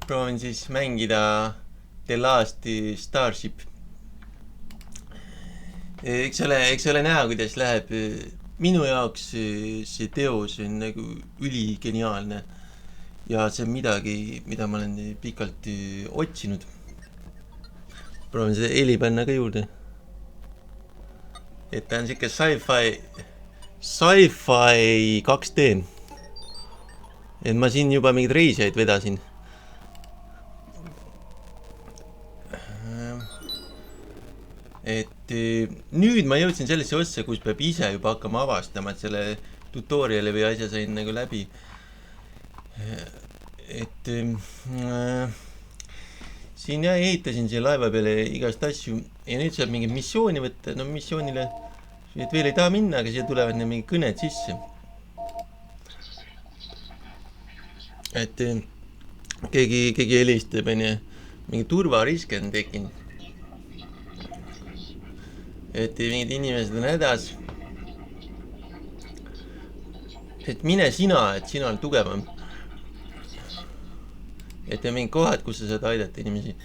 proovin siis mängida The Last Starship. Eks ole näha, kuidas läheb. Minu jaoks see teos on nagu üligeniaalne ja see on midagi, mida ma olen pikalt otsinud. Proovin seda heli panna ka juurde. Et ta on siuke sci-fi 2D. Et ma siin juba mingid reisijaid vedasin. Et nüüd ma jõudsin sellesse ossa, kus peab ise juba hakkama avastama, et selle tutoriali või asja sain nagu läbi. Et siin jah ehitasin siia laeva peale igast asju ja nüüd saab mingi missiooni võtta. No missioonile et veel ei taha minna, aga siia tulevad need mingi kõned sisse. Et keegi helistab, mingi turvarisk on tekkinud. Et mingid inimesed on hädas. Et mine sina, et sina oled tugevam. Et on mingid kohad, kus sa saad aidata inimesi.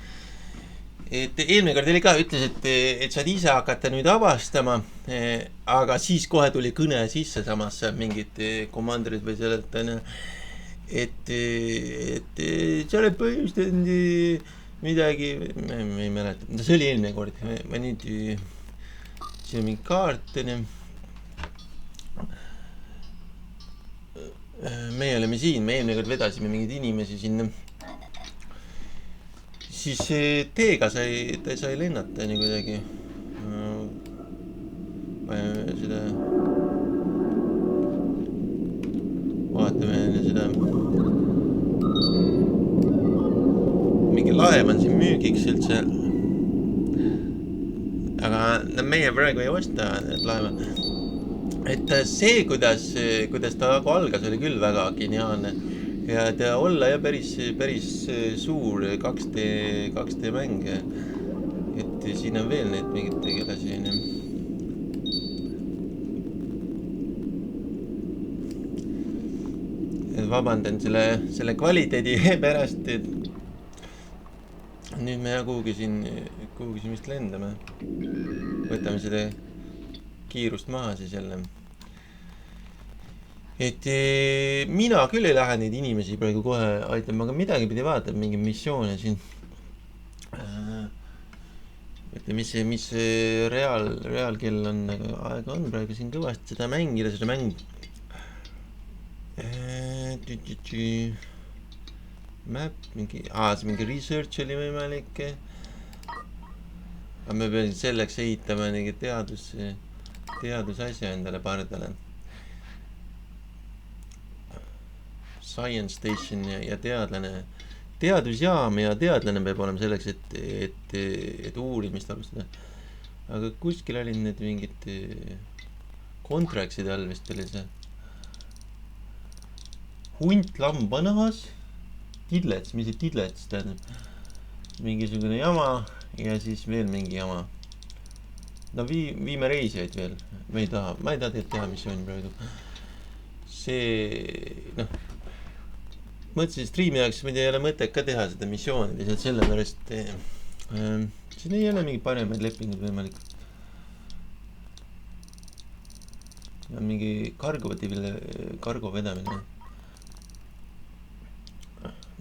Et eelmine kord oli ka, ütles, et saad ise hakata nüüd avastama, aga siis kohe tuli kõne sisse samas mingid komandorid või sellelt on, et sa oled põhjustanud midagi, ma ei mäleta, see oli eelmine kord, ma nüüd siin on mingi kaart, meie oleme siin, me eelmine kord vedasime mingid inimesi sinna. Siis teega sai lennata nii kuidagi. Seda vaatame seda. Mingi laev on siin müügiks üldse. Aga meie praegu ei osta need laeva. Et see, kuidas ta algas, oli küll väga geniaalne. Ja ta olla ja päris suur 2D mäng. Et siin on veel neid mingid tegelasi. Et vabandan selle kvaliteedi pärast. Nüüd me kuhugi siin vist lendame. Võtame seda kiirust maha siis jälle. Et mina küll ei lähe neid inimesi praegu kohe aitama, aga midagi pidi vaatama, mingi missioone siin. Et mis reaalkell on, aga aega on praegu siin kõvasti seda mängida, seda mäng. Map, mingi research oli võimalik. Aga me peame selleks ehitama teadusasja endale pardale. Science Station ja teadlane, teadusjaam ja teadlane peab olema selleks, et uurimist alustada. Aga kuskil olid need mingid kontraksid all vist oli see. Hunt, lamb, vanahas, tidlets, mis see tidlets tähendab? Mingisugune jama ja siis veel mingi jama. No viime reisijaid veel. Ma ei taha teha missiooni praegu. See, mõtlesin striimi jaoks, ei ole mõtet ka teha seda missiooni lihtsalt sellepärast siin ei ole mingi paremaid lepinguid võimalik. On mingi kargo vedamine.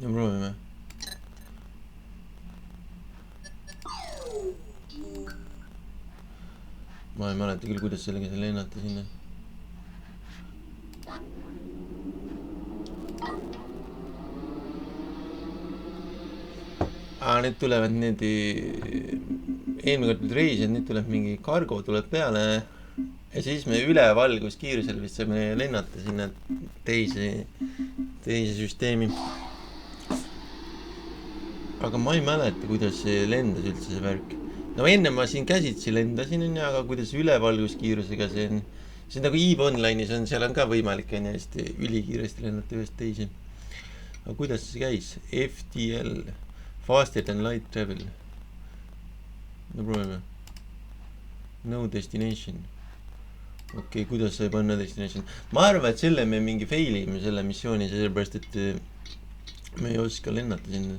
Ja proovime. Ma ei mäleta küll, kuidas sellega lennata sinna. Nüüd tulevad need eelmine kord need reisijad, nüüd tuleb mingi kargo tuleb peale ja siis me üle valguskiirusel vist saame lennata sinna teise süsteemi. Aga ma ei mäleta, kuidas see lendas üldse see värk. No enne ma siin käsitsi lendasin, aga kuidas üle valguskiirusega see on nagu EVE Online'is on, seal on ka võimalik ülikiiresti lennata ühest teise. Aga kuidas see käis? FTL Faster than light travel. No proovime. No destination. Okei, kuidas sai panna destination? Ma arvan, et selle me mingi failime selle missiooni, sellepärast, et me ei oska lennata sinna.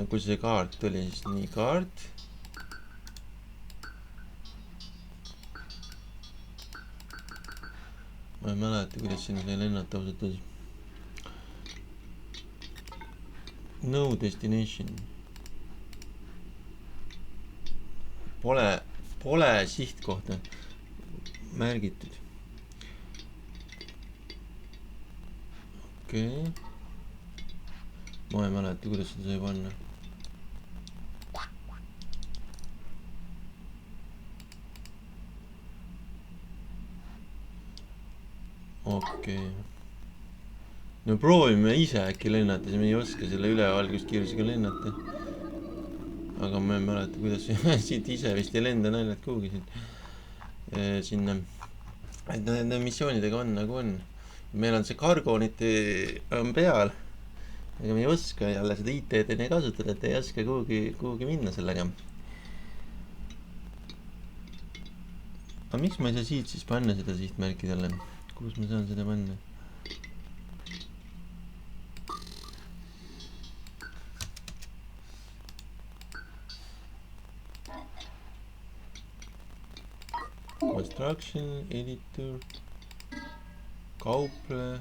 kui see kaart oli, siis nii kaart. Ma ei mäleta, kuidas sinna sai lennata ausalt öeldes. No destination. Pole sihtkohta märgitud. Okei. Ma ei mäleta, kuidas seda sai panna. Okei. No proovime ise äkki lennata, siis me ei oska selle ülevalguskiirusega lennata. Aga ma ei mäleta, kuidas siit ise vist ei lenda naljad kuhugi sinna. Et nende missioonidega on nagu on. Meil on see kargonit on peal. Aga me ei oska jälle seda IT-d kasutada, et ei oska kuhugi minna sellega. Aga miks ma ei saa siit siis panna seda sihtmärkidele? Kus ma saan seda panna? Construction, editor, kauple,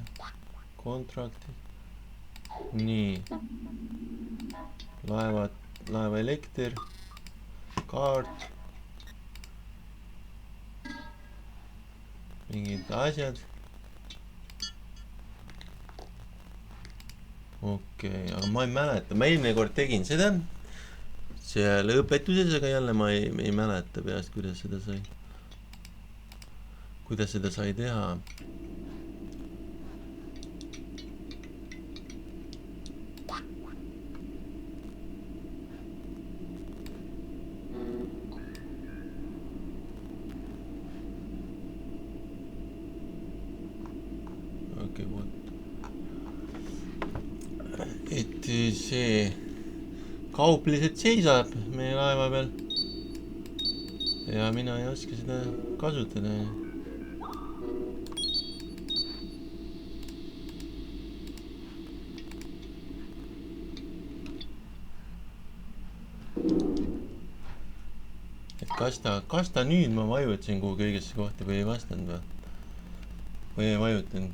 contract. Nii. Laeva elekter, kaart. Mingid asjad. Okei, aga ma ei mäleta. Ma eelmine kord tegin seda seal õpetuses, aga jälle ma ei mäleta peast, kuidas seda sai teha. Okei, vot. Et see kaup lihtsalt seisab meie laeva peal. Ja mina ei oska seda kasutada. Et kas ta nüüd ma vajutasin kuhugi õigesse kohta või ei vastanud või? Või ei vajutanud?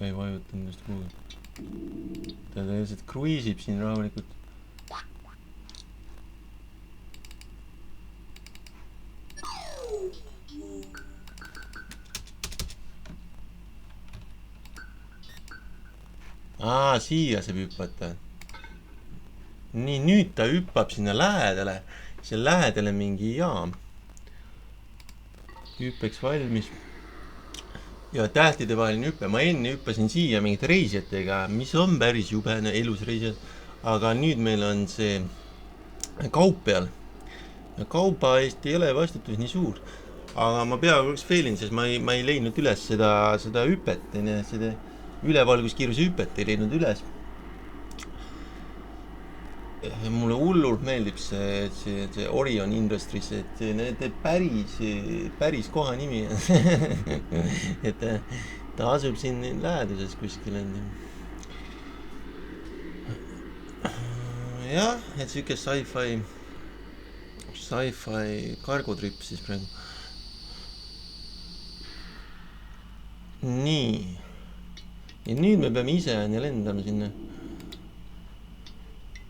Ei vajutanud just kuhugi. Ta lihtsalt kruiisib siin rahulikult. Siia saab hüppata. Nii, nüüd ta hüppab sinna lähedale. See lähedale mingi jaam. Hüppeks valmis. Ja tähtide vaheline hüppe. Ma enne hüppasin siia mingite reisijatega, mis on päris jube elus reisijad. Aga nüüd meil on see kaup peal. Ja kauba eest ei ole vastutus nii suur. Aga ma peaaegu oleks failin, sest ma ei leidnud üles seda hüpet. Seda ülevalguskiiruse hüpet ei leidnud üles. Mulle hullult meeldib see Orion Industries, et need päris koha nimi. Et ta asub siin läheduses kuskil. Jah, et siuke sci-fi kargotrip siis praegu. Nii. Ja nüüd me peame ise lendama sinna.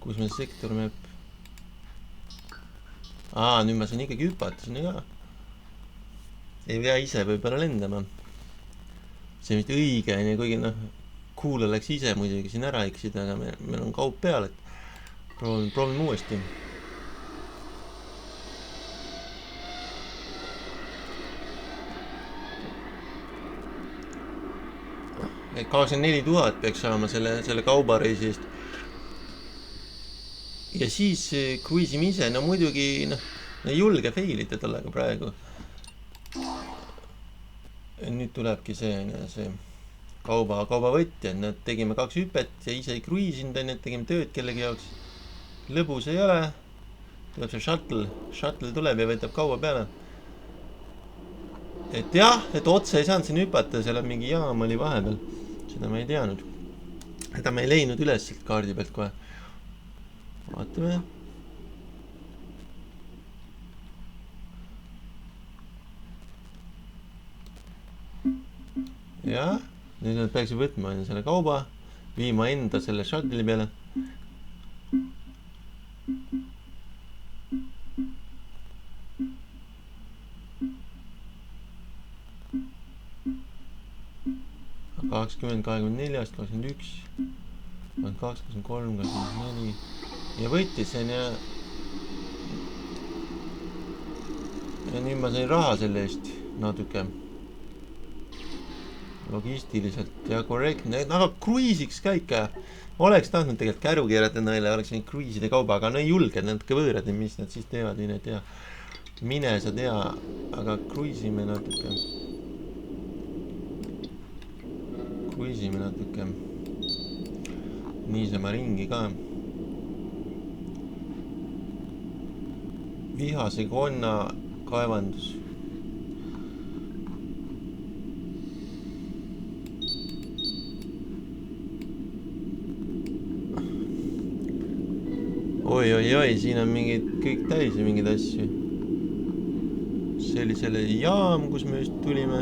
Kus meil sektor map? Nüüd ma saan ikkagi hüpata sinna ka. Ei pea ise võib-olla lendama. See vist õige, kuigi cool oleks ise muidugi siin ära eksida, aga meil on kaup peal, et proovime uuesti. 84 000 peaks saama selle kaubareisi eest. Ja siis kruiisime ise, muidugi ei julge failida tollega praegu. Nüüd tulebki see kaubavõtja, nad tegime 2 hüpet ja ise ei kruiisinud, et tegime tööd kellegi jaoks. Lõbus ei ole. Tuleb see shuttle tuleb ja võtab kaua peale. Et jah, et otse ei saanud siin hüpata, seal on mingi jaam oli vahepeal. Seda ma ei teadnud. Seda ma ei leidnud üles sealt kaardi pealt kohe. Vaatame. Ja, nüüd nad peaks võtma selle kauba, viima enda selle shuttle'i peale. kakskümmend, 24, 21, 22, 23, 24 ja võttis sen ja nüüd ma sain raha selle eest natuke logistiliselt ja korrektne, aga kruiisiks ka ikka oleks tahtnud tegelikult käru keerata neile, oleks võinud kruiiside kauba, aga no ei julge natuke võõrad ja mis nad siis teevad, mine sa tea, aga kruiisime natuke niisama ringi ka. Vihase konna kaevandus. Oi, siin on mingid kõik täis ja mingeid asju. See oli selle jaam, kus me just tulime.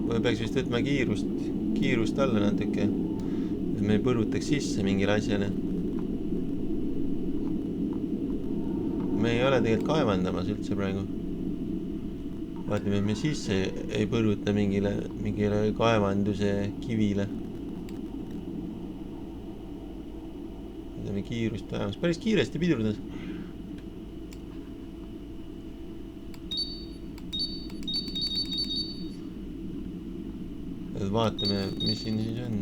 Või peaks vist võtma kiirust alla natuke, et me ei põrutaks sisse mingile asjale. Me ei ole tegelikult kaevandamas üldse praegu. Vaatame, et me sisse ei põruta mingile kaevanduse kivile. Võtame kiirust vähemaks. Päris kiiresti pidurdas. Vaatame, mis siin siis on.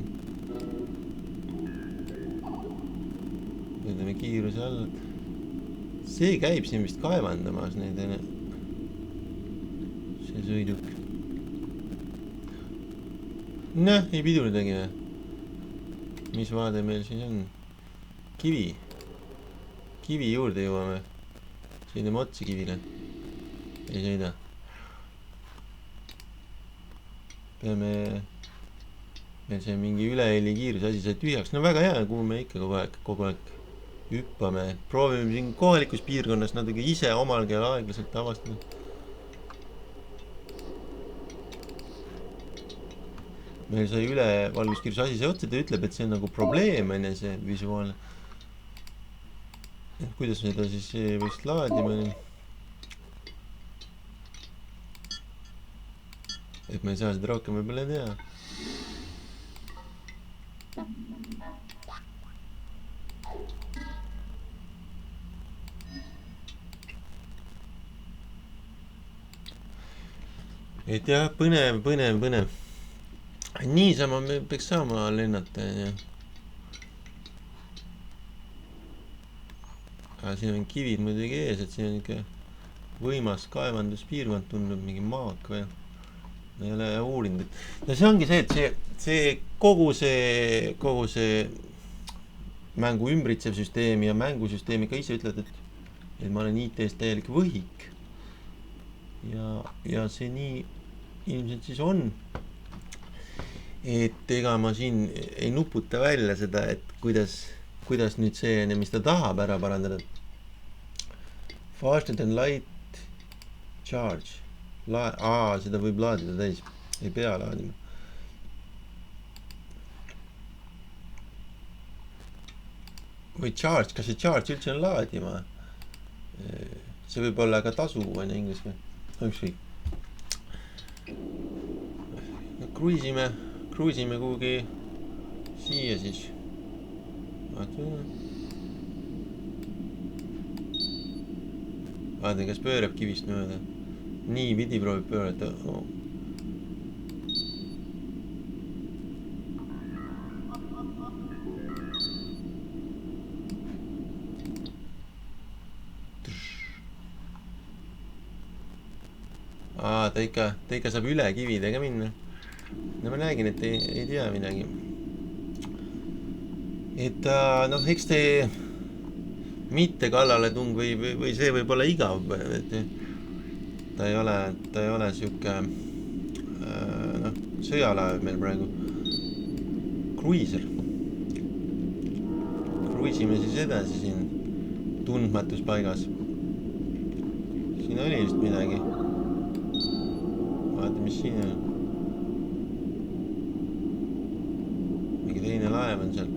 Võtame kiiruse alla. See käib siin vist kaevandamas neid, see sõiduk. Noh, ei pidurdagi või? Mis vaade meil siin on? Kivi juurde jõuame. Sõidame otsi kivile. Ei sõida. Peame meil see mingi üleheli kiiruse asi sai tühjaks. No väga hea, kuhu me ikka kogu aeg hüppame. Proovime siin kohalikus piirkonnas natuke ise omal käel aeglaselt avastada. Meil sai üle valguskiiruse asi see otsa, ta ütleb, et see on nagu probleem, see visuaalne. Et kuidas me seda siis vist laadime. Et me ei saa seda rohkem võib-olla teha. Et jah, põnev. Niisama me peaks saama lennata. Aga siin on kivid muidugi ees, et siin on ikka võimas kaevanduspiirkond, tundub mingi maak või. Ei ole uurinud. Ja see ongi see, et see kogu see mängu ümbritsev süsteemi ja mängusüsteemi ka ise ütled, et ma olen IT-st täielik võhik. Ja see nii ilmselt siis on. Et ega ma siin ei nuputa välja seda, et kuidas nüüd see, mis ta tahab ära parandada. Faster than light charge. Seda võib laadida täis. Ei pea laadima. Või charge, kas see charge üldse on laadima? See võib olla ka tasu, on inglis või? Ükskõik. Kruisime kuhugi siia siis. Vaatan, kas pöörab kivist mööda. Nii pidi proovib pöörata. Ta ikka saab üle kividega minna. No ma nägin, et ei tea midagi. Et eks te mitte kallale tung või see võib olla igav. Ta ei ole siuke sõjalaev meil praegu. kruiiser. Kruiisime siis edasi siin tundmatus paigas. Siin oli vist midagi. Vaata, mis siin on. Mingi teine laev on seal.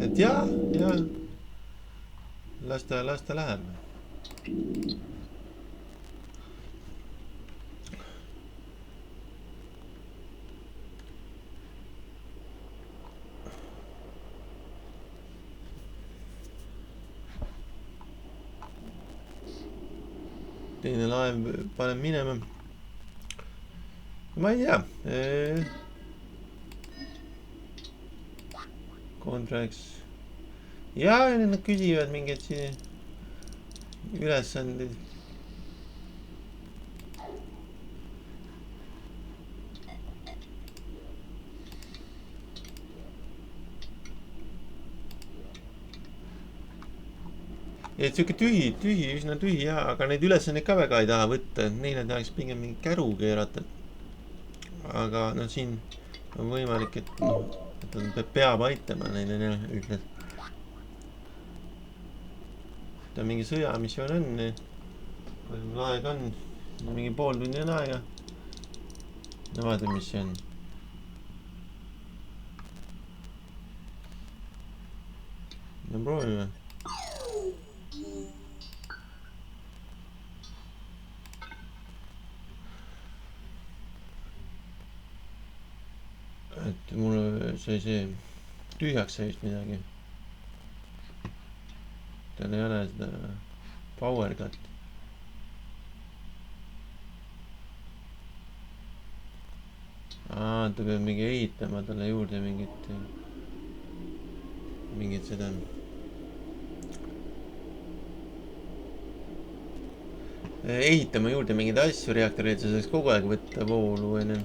Et jaa. Las ta läheb. Teine laev paneb minema. Ma ei tea. Contracts. Jaa, nad küsivad mingeid siin ülesandid. Et siuke tühi, üsna tühi, jaa, aga neid ülesandeid ka väga ei taha võtta. Neile tahaks pigem mingi käru keerata. Aga no siin on võimalik, et peab aitama neile ütled. Ta mingi sõjamissioon on. Aeg on. Mingi pool tunni on aega. No vaata, mis see on. No proovime. Et mulle see tühjaks sai vist midagi. Tal ei ole seda power cut. Ta peab mingi ehitama talle juurde mingit seda. Ehitama juurde mingeid asju reaktoreid, sa saaks kogu aeg võtta voolu enne.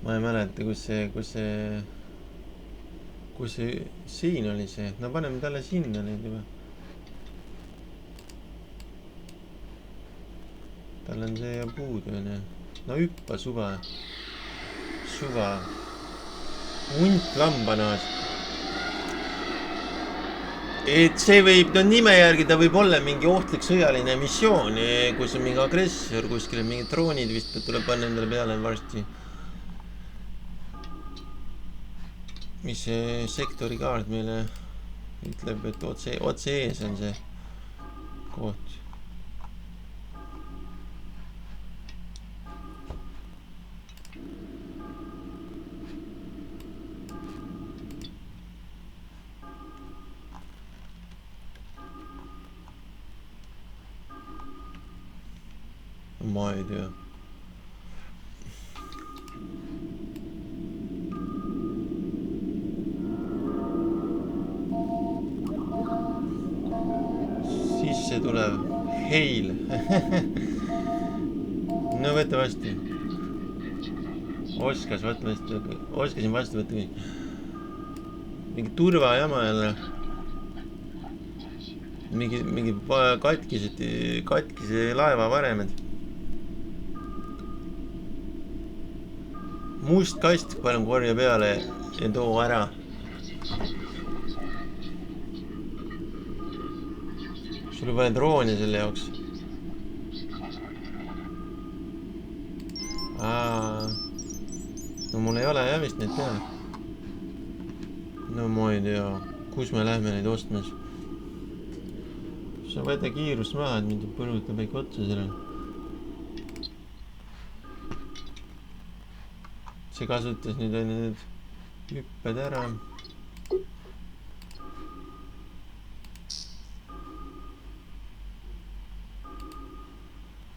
Ma ei mäleta, kus see siin oli see. No paneme talle sinna neid juba. Tal on see ja puudu. No hüppa suva. Hunt lambanaas. Et see võib, no nime järgi ta võib olla mingi ohtlik sõjaline missioon, kus on mingi agressor kuskil, mingi droonid vist tuleb panna endale peale varsti. Mis see sektori kaart meile ütleb, et otse ees on see koht. Ma ei tea. Sisse tulev heil. No võtta vastu. Oskasin vastu võtta. Mingi turvajama jälle. Mingi katkise laeva varemed. Must kast paneme korja peale ja too ära. Sul ei pane drooni selle jaoks. No mul ei ole jah vist neid peale. No ma ei tea, kus me lähme neid ostmas. Sa võta kiirust maha, et mind põrutab kõik otsa sellele. See kasutas nüüd need hüpped ära.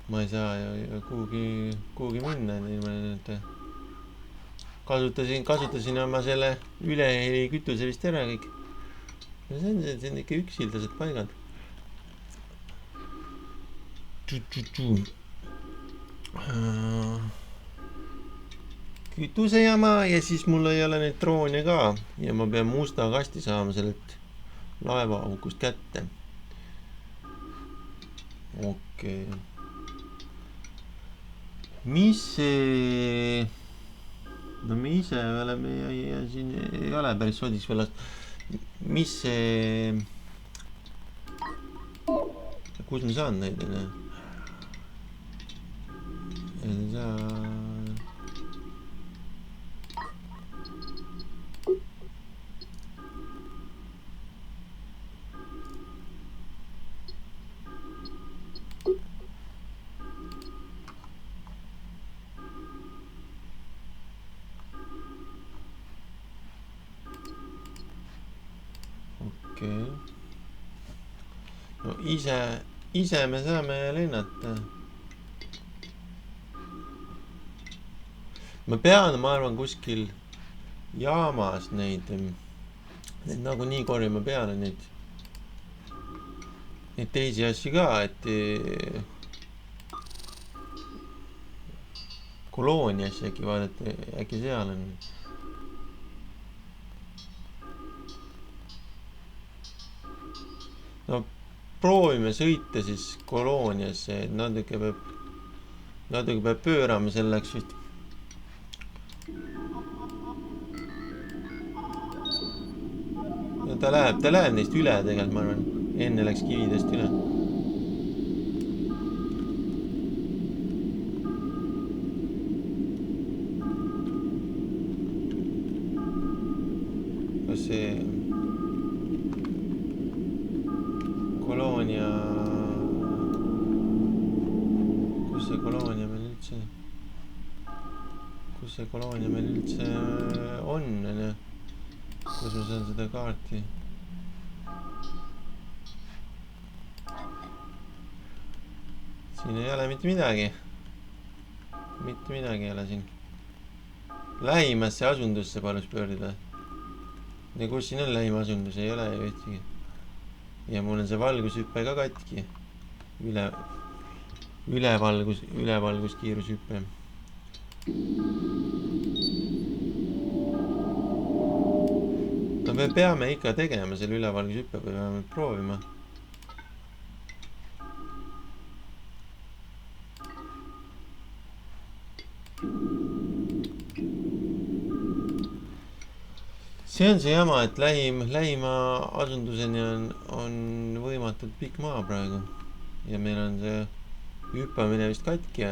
Ma ei saa ju kuhugi minna. Kasutasin oma selle üleheli kütuse vist ära kõik. See on ikka üksildased paigad. kütusejama ja siis mul ei ole neid droone ka ja ma pean musta kasti saama sellelt laevaaukust kätte. Okei. Mis see... No me ise oleme ja siin ei ole päris sodiks veel. Mis see... Kus ma saan neid? Ei saa... Okei. No ise me saame lennata. Ma pean, ma arvan, kuskil jaamas neid nagunii korjama peale neid teisi asju ka, et koloonias äkki vaadata, äkki seal on. No proovime sõita siis kolooniasse, et natuke peab pöörama selleks vist. No ta läheb neist üle tegelikult, ma arvan. Enne läks kividest üle. Kas see koloonia... Kus see koloonia meil üldse... Kus see koloonia meil üldse on? Kus ma saan seda kaarti? Siin ei ole mitte midagi. Mitte midagi ei ole siin. Lähimasse asundusse palus pöörduda. Ja kus siin on lähima asundus? Ei ole ju ühtegi. Ja mul on see valgushüppe ka katki. Ülevalguskiirushüppe. No me peame ikka tegema selle ülevalgushüppe, kui peame proovima. See on see jama, et lähima asunduseni on võimatult pikk maa praegu. Ja meil on see hüppamine vist katki.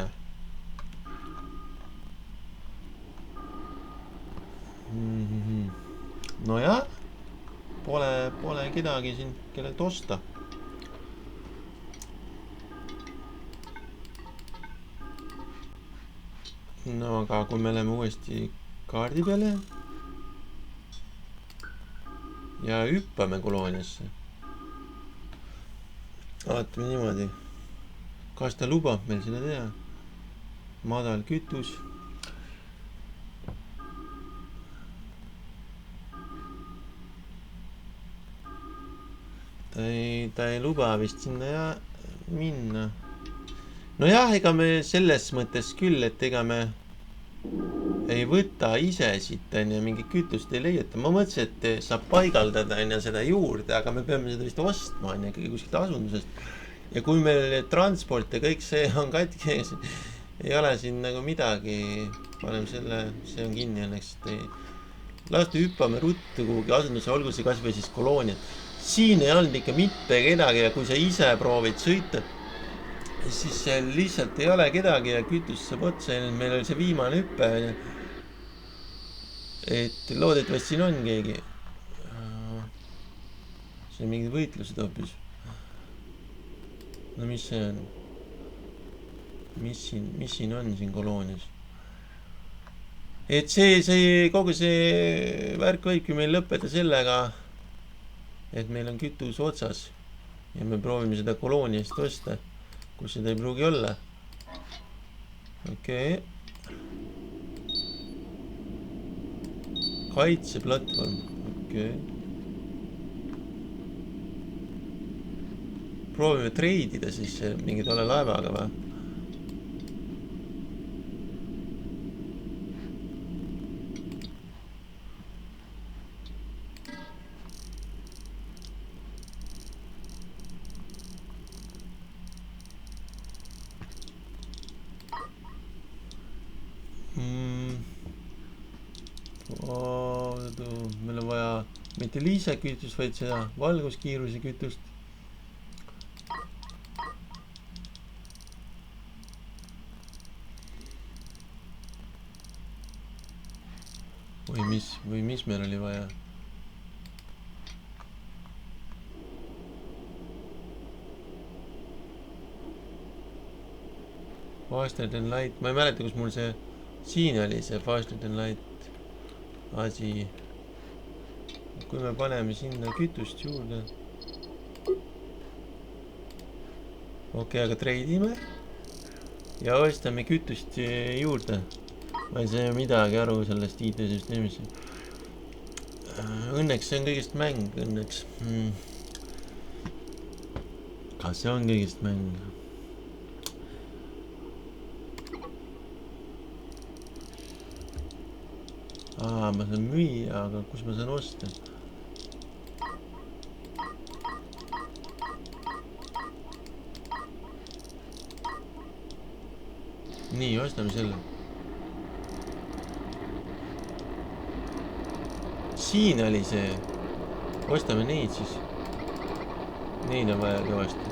No jah, pole kedagi siin, kellelt osta. No aga kui me oleme uuesti kaardi peale ja hüppame kolooniasse. Vaatame niimoodi. Kas ta lubab meil seda teha? Madal kütus. Ta ei luba vist sinna minna. No jah, ega me selles mõttes küll, et ega me ei võta ise siit mingit kütust ei leieta. Ma mõtlesin, et saab paigaldada seda juurde, aga me peame seda vist ostma kuskilt asundusest. Ja kui meil transport ja kõik see on katki, ei ole siin nagu midagi. Paneme selle, see on kinni õnneks. Lastu hüppame ruttu kuhugi asundusse, olgu see kas või siis koloonia. Siin ei olnud ikka mitte kedagi ja kui sa ise proovid sõita, siis lihtsalt ei ole kedagi ja kütus saab otsa ja meil oli see viimane hüppe. Et loodetavasti siin on keegi. See on mingid võitlused hoopis. No mis see on? Mis siin on siin koloonias? Et kogu see värk võibki meil lõppeda sellega, et meil on kütus otsas ja me proovime seda kolooniast osta, kus seda ei pruugi olla. Okei. Kaitseplatvorm. Okei. proovime treidida siis mingi tolle laevaga või? Meil on vaja mitte liisekütust, vaid seda valguskiiruse kütust. Või mis meil oli vaja? Faster than light. Ma ei mäleta, kus mul see siin oli see faster than light asi. Kui me paneme sinna kütust juurde. Okei, aga treidime ja ostame kütust juurde. Ma ei saa midagi aru sellest IT-süsteemist. Õnneks see on kõigest mäng, õnneks. Kas see on kõigest mäng? Ma saan müüa, aga kus ma saan osta? Nii, ostame selle. Siin oli see. Ostame neid siis. Neid on vaja kõvasti.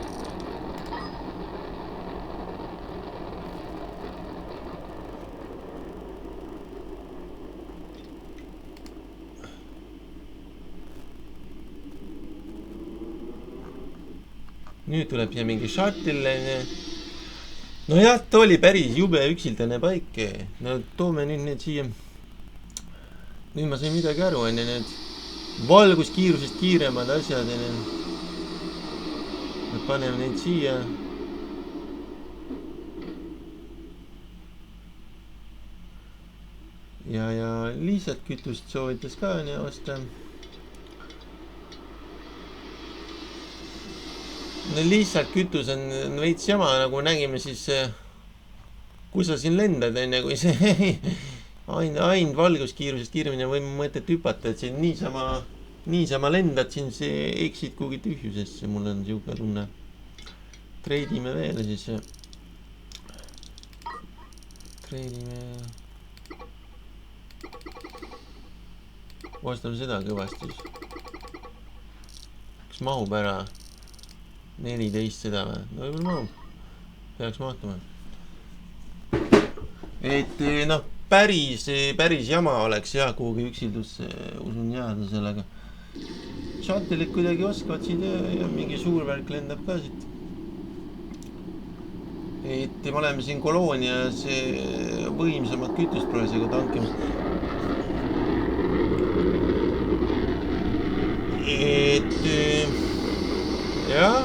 Nüüd tuleb siia mingi shuttle. No jah, ta oli päris jube üksildane paik. No toome nüüd need siia. Nüüd ma sain midagi aru, need valguskiirusest kiiremad asjad. Me paneme neid siia. Ja lihtsalt kütust soovitas ka osta. Lihtsalt kütus on veits jama, nagu nägime siis, kui sa siin lendad, kui see ainult valguskiirusest kiiremini või mõtet hüpata, et siin niisama lendad, siin see eksid kuhugi tühjusesse, mul on siuke tunne. Treidime veel siis. Treidime. Ostame seda kõvasti siis. Kas mahub ära? 14 seda või? No võib-olla mahub. Peaks mahtuma. Et noh, päris jama oleks jah, kuhugi üksildusse usun jääda sellega. Shuttle'id kuidagi oskavad siin ja mingi suur värk lendab ka siit. Et me oleme siin koloonias võimsamad kütust praegusega tankimas. Et jah,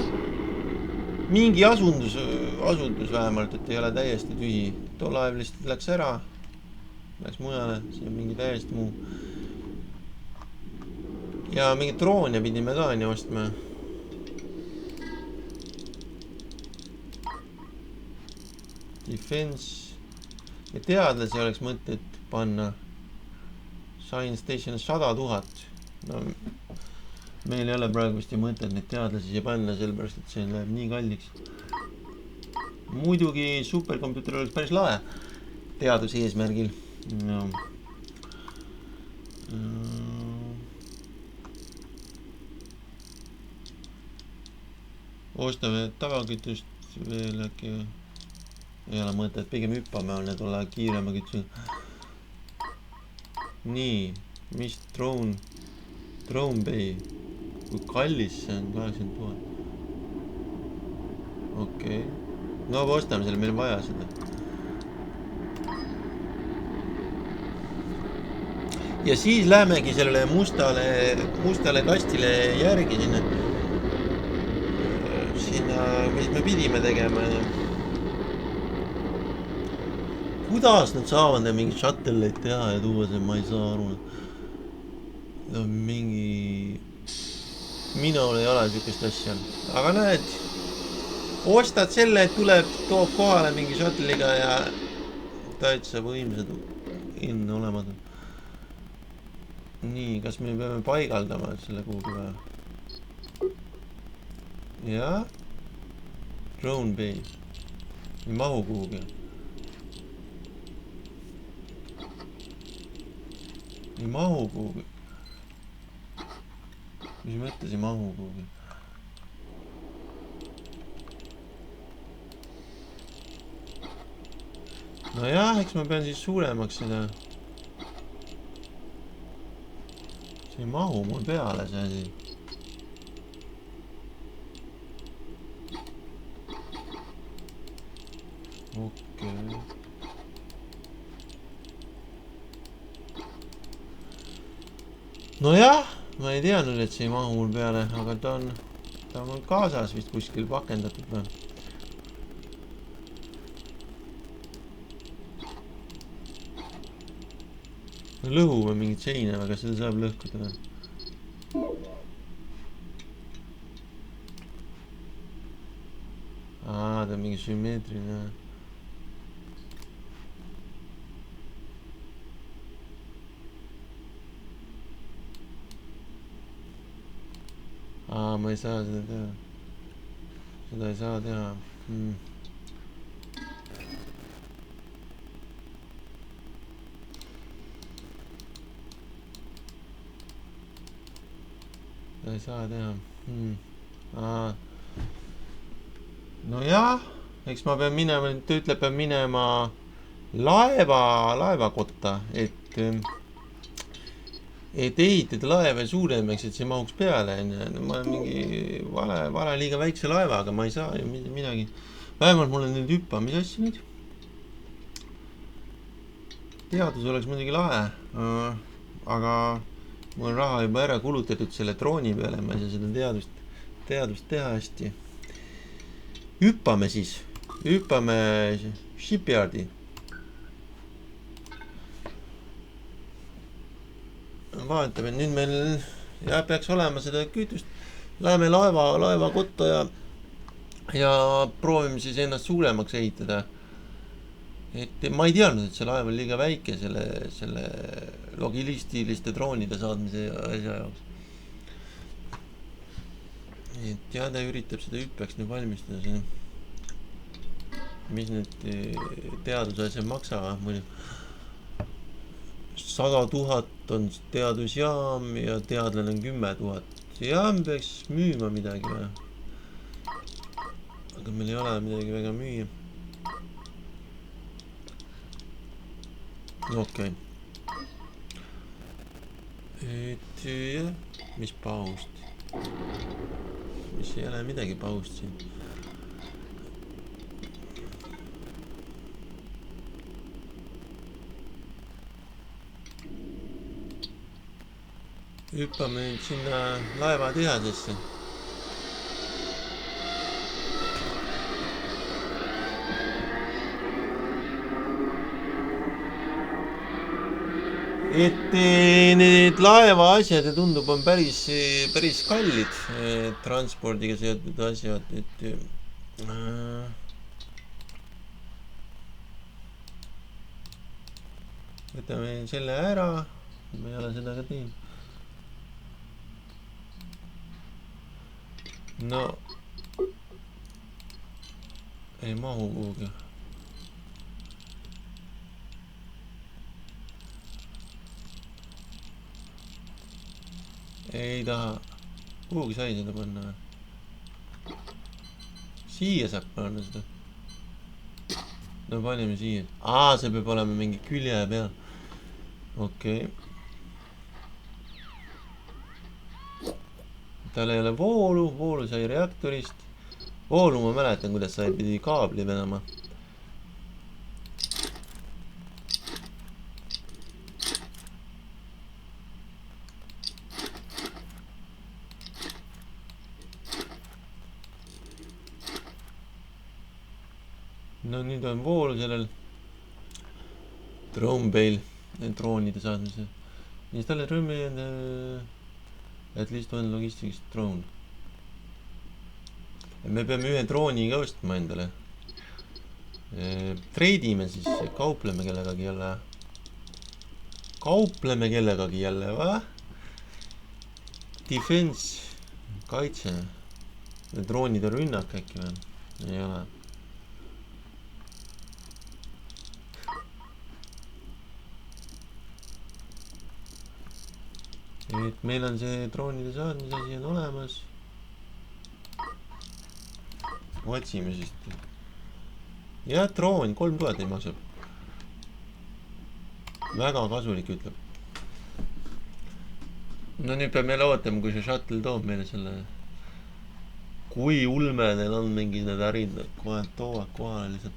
mingi asundus vähemalt, et ei ole täiesti tühi. Too laev lihtsalt läks ära. Läks mujale, siin on mingi täiesti muu. Ja mingi droone pidime ka nii ostma. Defense. Ja teadlasi oleks mõtet panna. Science Station 100 000. No, meil ei ole praegu vist mõtet neid teadlasi siia panna, sellepärast, et see läheb nii kalliks. Muidugi superkomputer oleks päris lahe teaduse eesmärgil. No. Ostame tavakütust veel äkki. Ei ole mõtet, pigem hüppame on need olla kiirema kütuse. Nii, mis drone bay. Kui kallis see on, 80 000. Okei. No ostame selle, meil on vaja seda. Ja siis lähemegi sellele mustale kastile järgi sinna, mis me pidime tegema. Kuidas nad saavad mingi shuttle'id teha ja tuua see, ma ei saa aru. Mingi... Minul ei ole sükest asja. Aga näed, ostad selle, et tuleb, toob kohale mingi shuttle'iga ja täitsa võimsad enneolematud. Nii, kas me peame paigaldama selle kuhugi või? Jah. Drone Bay. Ei mahu kuhugi. Ei mahu kuhugi. Mis mõttes ei mahu kuhugi? No jah, eks ma pean siis suuremaks seda. See ei mahu mul peale see asi. Okei. No jah, ma ei teadnud, et see ei mahu mul peale, aga ta on mul kaasas vist kuskil pakendatud või. Lõhume mingit seina, aga seda saab lõhkuda või? Ta on mingi sümmeetriline. Ma ei saa seda teha. Seda ei saa teha. Seda ei saa teha. No jah, eks ma pean minema, ta ütleb, pean minema laevakotta, et ehitada laeva suuremaks, et see mahuks peale. Ma olen mingi vale liiga väikse laevaga, ma ei saa ju midagi. Vähemalt mul on nüüd hüppa, mis asja nüüd? Teadus oleks muidugi lahe, aga mul on raha juba ära kulutatud selle drooni peale, ma ei saa seda teadust teha hästi. Hüppame siis, hüppame shipyardi. Vaatame, nüüd meil peaks olema seda kütust. Läheme laeva kotta ja proovime siis ennast suuremaks ehitada. Et ma ei teadnud, et see laev on liiga väike selle logistiliste droonide saadmise asja jaoks. Et jah, ta üritab seda hüppeks nüüd valmistada. Mis need teaduse asja maksavad muidu? 100 000 on teadusjaam ja teadlane on 10 000. Jah, me peaks müüma midagi või? Aga meil ei ole midagi väga müüa. Okei. Et jah, mis paust? Mis ei ole midagi paust siin. Hüppame nüüd sinna laevatehasesse. Et need laeva asjad tundub on päris kallid transpordiga seotud asjad, et võtame selle ära, ma ei ole seda ka teinud. No ei mahu kuhugi. Ei taha. Kuhugi sai seda panna. Siia saab panna seda. No paneme siia. See peab olema mingi külje peal. Okei. Tal ei ole voolu sai reaktorist. Voolu ma mäletan, kuidas sai pidi kaabli venama. No nüüd on voolu sellel Drone Bay'l droonide saadmise. Nii talle drone at least one logistics drone. me peame ühe drooni ka ostma endale. Treidime siis, kaupleme kellegagi jälle. Va? Defense, kaitse. Droonide rünnak äkki või? Ei ole. Et meil on see droonide saadmise asi on olemas. Otsime siis. Ja droon 3000 ei maksab. Väga kasulik ütleb. No nüüd peab meile ootama, kui see shuttle toob meile selle. Kui ulme neil on mingi need ärid, kohe toovad kohale lihtsalt.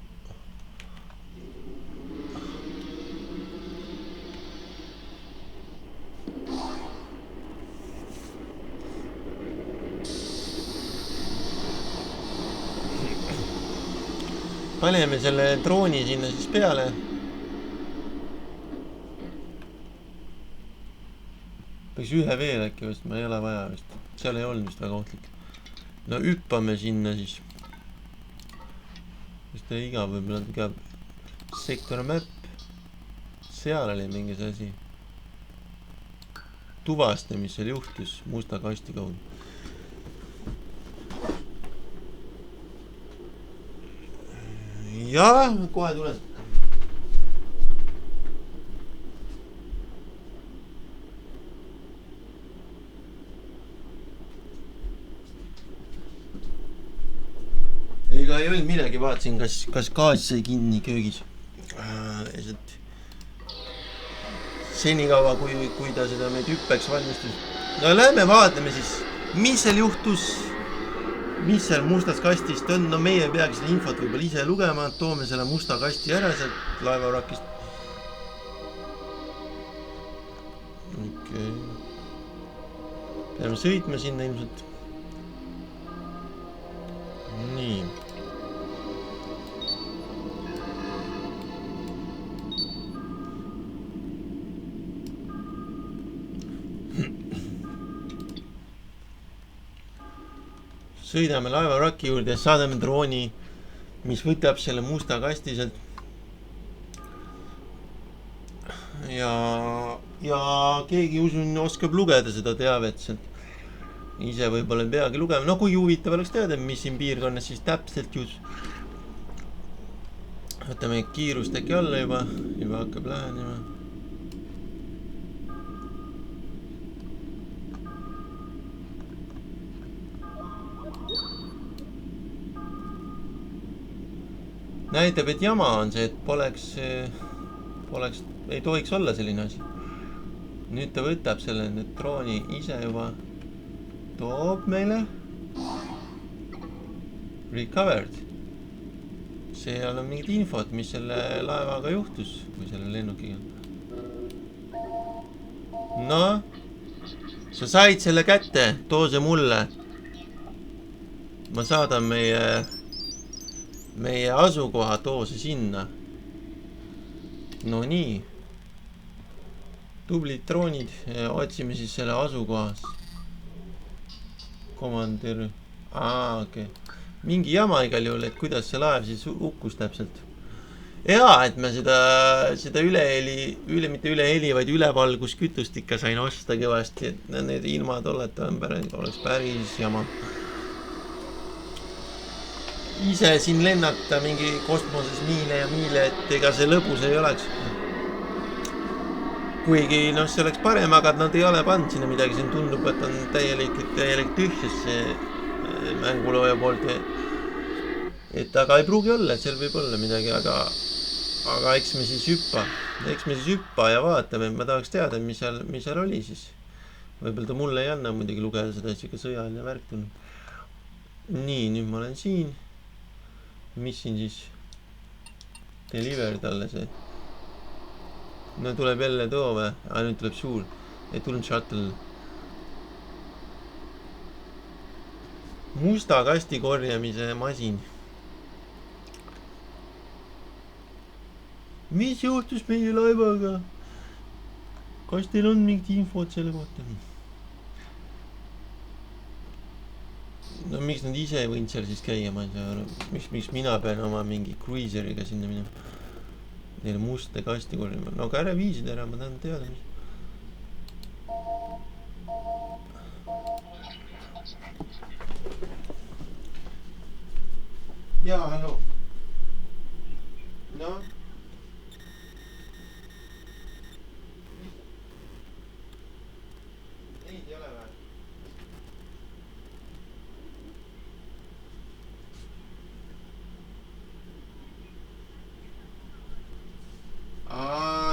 Paneme selle drooni sinna siis peale. Peaks ühe veel äkki vist, ma ei ole vaja vist. Seal ei olnud vist väga ohtlik. No hüppame sinna siis. Vist iga võib-olla käib sektor map. Seal oli mingi see asi. Tuvaste, mis seal juhtus musta kasti kaudu. Ja, kohe tulen. Ega ei olnud midagi, vaatasin, kas gaas sai kinni köögis. Senikaua, kui ta seda meid hüppeks valmistus. No lähme vaatame siis, mis seal juhtus. Mis seal mustas kastist on, no meie peaks seda infot võib-olla ise lugema, toome selle musta kasti ära sealt laevarakist. Okei. Peame sõitma sinna ilmselt. Nii. Sõidame laevaraki juurde ja saadame drooni, mis võtab selle musta kasti sealt. Ja keegi usun oskab lugeda seda teavet sealt. Ise võib-olla ei peagi lugema. No kui huvitav oleks teada, mis siin piirkonnas siis täpselt just. Võtame kiirust äkki alla juba hakkab lähenema. Näitab, et jama on see, et ei tohiks olla selline asi. Nüüd ta võtab selle drooni ise juba toob meile. Recovered. Seal on mingid infot, mis selle laevaga juhtus või selle lennukiga. No, sa said selle kätte, too see mulle. Ma saadan meie asukoha, too see sinna. No nii. Tublid droonid, otsime siis selle asukohas. Komandir. Okei. Mingi jama igal juhul, et kuidas see laev siis hukkus täpselt. Jaa, et ma seda mitte üleheli, vaid ülevalguskütust ikka sain osta kõvasti, et need ilmad oleks päris jama. Ise siin lennata mingi kosmoses miile ja miile, et ega see lõbus ei oleks. Kuigi see oleks parem, aga nad ei ole pannud sinna midagi, siin tundub, et on täielik tühjas see mängulooja poolt. Et aga ei pruugi olla, et seal võib olla midagi, aga eks me siis hüppa ja vaatame, ma tahaks teada, mis seal oli siis. Võib-olla ta mulle ei anna muidugi lugeda seda, et siuke sõjaline värk tunneb. Nii, nüüd ma olen siin. Mis siin siis? Deliver talle see. No tuleb jälle too või? Nüüd tuleb suur. Ei tulnud shuttle. Musta kasti korjamise masin. Mis juhtus meie laevaga? Kas teil on mingit infot selle kohta? no miks nad ise ei võinud seal siis käia, ma ei saa aru. Miks mina pean oma mingi cruiseriga sinna minema? Neile musta kasti korjama. No aga ära viisid ära, ma tahan teada, mis. Jaa, hallo. No? Neid ei ole või?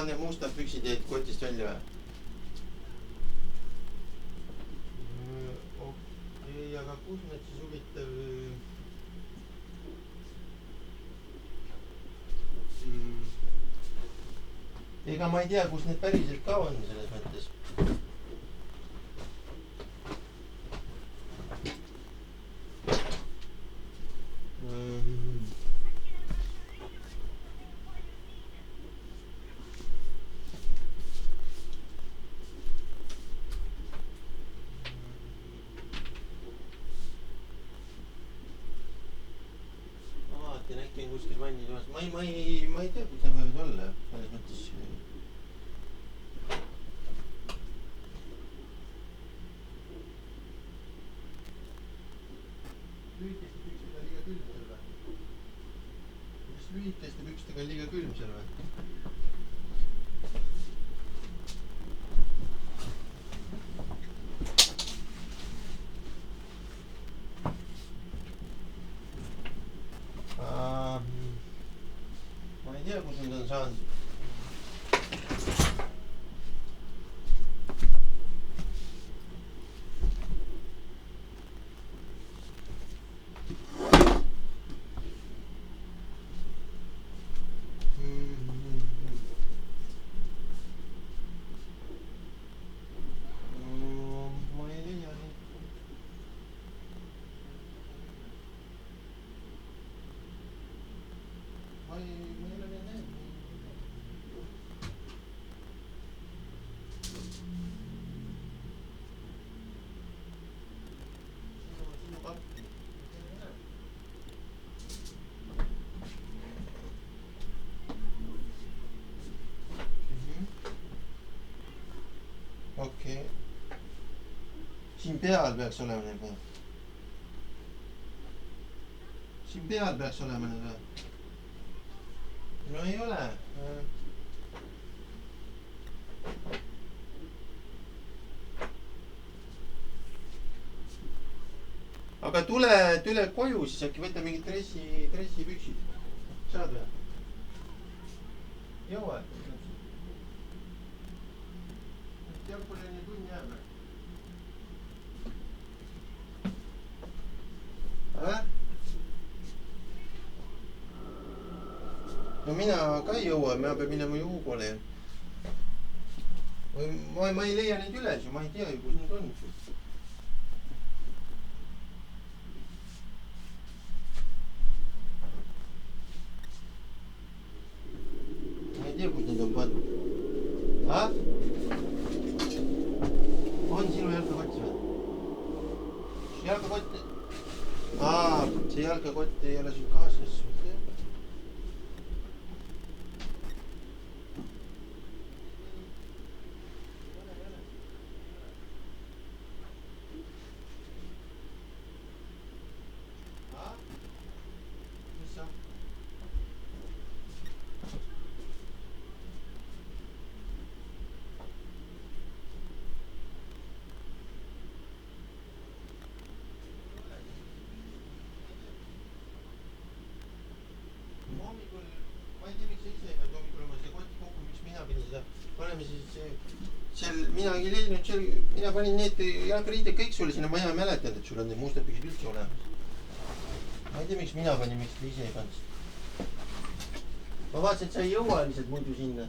Need mustad püksid jäid kotist välja või? Okei, aga kus need siis huvitav... Ega ma ei tea, kus need päriselt ka on selles mõttes. Äkki on kuskil vanni toas. Ma ei tea, kus need võivad olla. Selles mõttes... Lühikeste pükstega liiga külm seal või? Kas lühikeste pükstega liiga külm seal või? Ma ei tea, kus nad on saanud. Okei. Siin peal peaks olema need või? Siin peal peaks olema need või? No ei ole. Aga tule koju, siis äkki võta mingid dressi püksid. Saad või? Jõua. Jalgpallini tunn jääb või? No mina ka ei jõua, ma pean minema ju Hugole. Ma ei leia neid üles ju, ma ei tea ju, kus need on. Ma ei tea, kus need on pandud. On sinu jalkakott või? Jalkakott... see jalkakott ei ole sul kaasas. Ma ei tea, miks sa ise pead hommikul oma seda kotti kokku, miks mina pidin seda panema siis seal, minagi leidnud seal, mina panin need jalgariided kõik sulle sinna, ma ei mäletanud, et sul on need mustad püksid üldse olemas. Ma ei tea, miks mina panin, miks ta ise ei pannud. Ma vaatasin, et sa ei jõua lihtsalt muidu sinna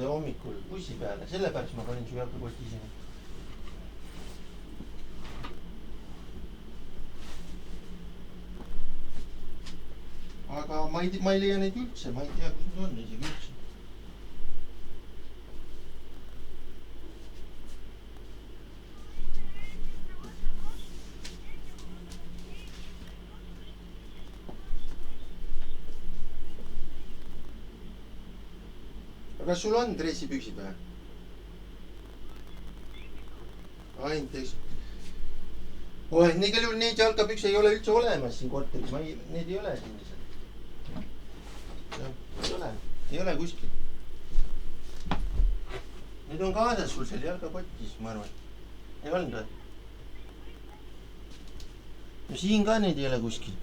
hommikul bussi peale, sellepärast ma panin su jalkakotti ise. Aga ma ei leia neid üldse, ma ei tea, kus need on isegi üldse. kas sul on dressipüksid või? Ainult eks. Igal juhul neid jalkapükse ei ole üldse olemas siin korteris. Need ei ole siin lihtsalt. Ei ole kuskil. Need on kaasas sul seal jalkakotis, ma arvan. Ei olnud või? No siin ka neid ei ole kuskil.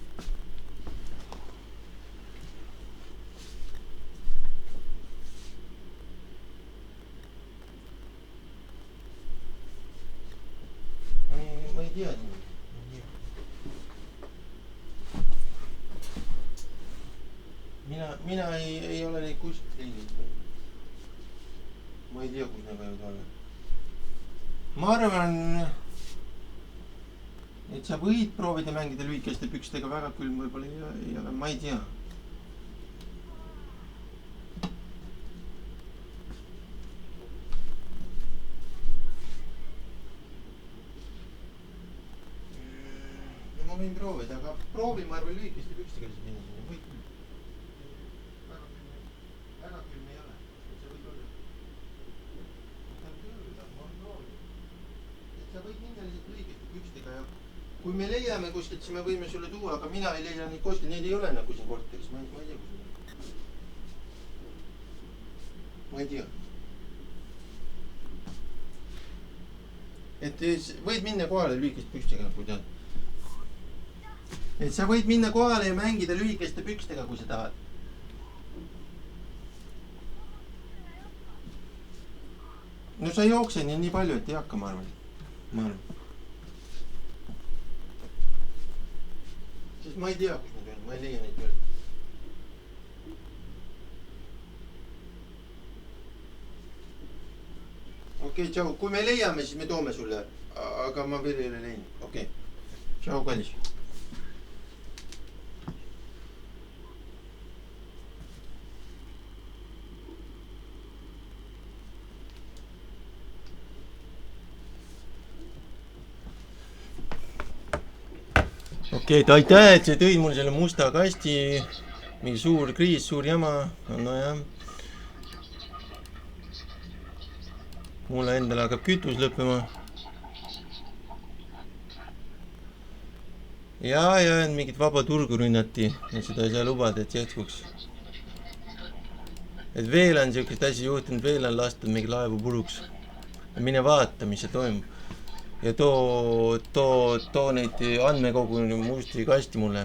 Ma ei tea. Mina ei ole neid kuskilt leidnud. Ma ei tea, kus need võivad olla. Ma arvan, et sa võid proovida mängida lühikeste pükstega, väga külm võib-olla ei ole, ma ei tea. No ma võin proovida, aga proovi ma arvan lühikeste pükstega siis minna sinna, võid küll. Väga külm ei ole, sa võid olla. Sa võid minna lihtsalt lühikeste pükstega ja kui me leiame kuskilt, siis me võime sulle tuua, aga mina ei leia neid kuskilt, neid ei ole nagu siin korteris, ma ei tea, kus need on. Ma ei tea. Et võid minna kohale lühikeste pükstega, kui tahad. Et sa võid minna kohale ja mängida lühikeste pükstega, kui sa tahad. No sa jookse nii palju, et ei hakka, ma arvan. Sest ma ei tea, kus need on, ma ei leia neid veel. Okei, tšau, kui me leiame, siis me toome sulle, aga ma veel ei ole leidnud. Okei, tšau, kallis. Okei, aitäh, et sa tõid mulle selle musta kasti, mingi suur kriis, suur jama, no jah. Mulle endale hakkab kütus lõppema. Ja mingit vaba turgu rünnati, et seda ei saa lubada, et jätkuks. Et veel on siukest asja juhtunud, veel on lastud mingi laevu puruks. Mine vaata, mis see toimub. Ja too neid andmekogu musti kasti mulle.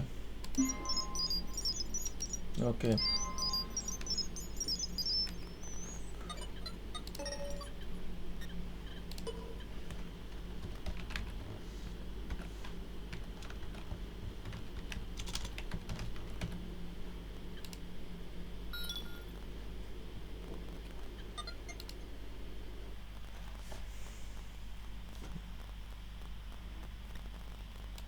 Okei.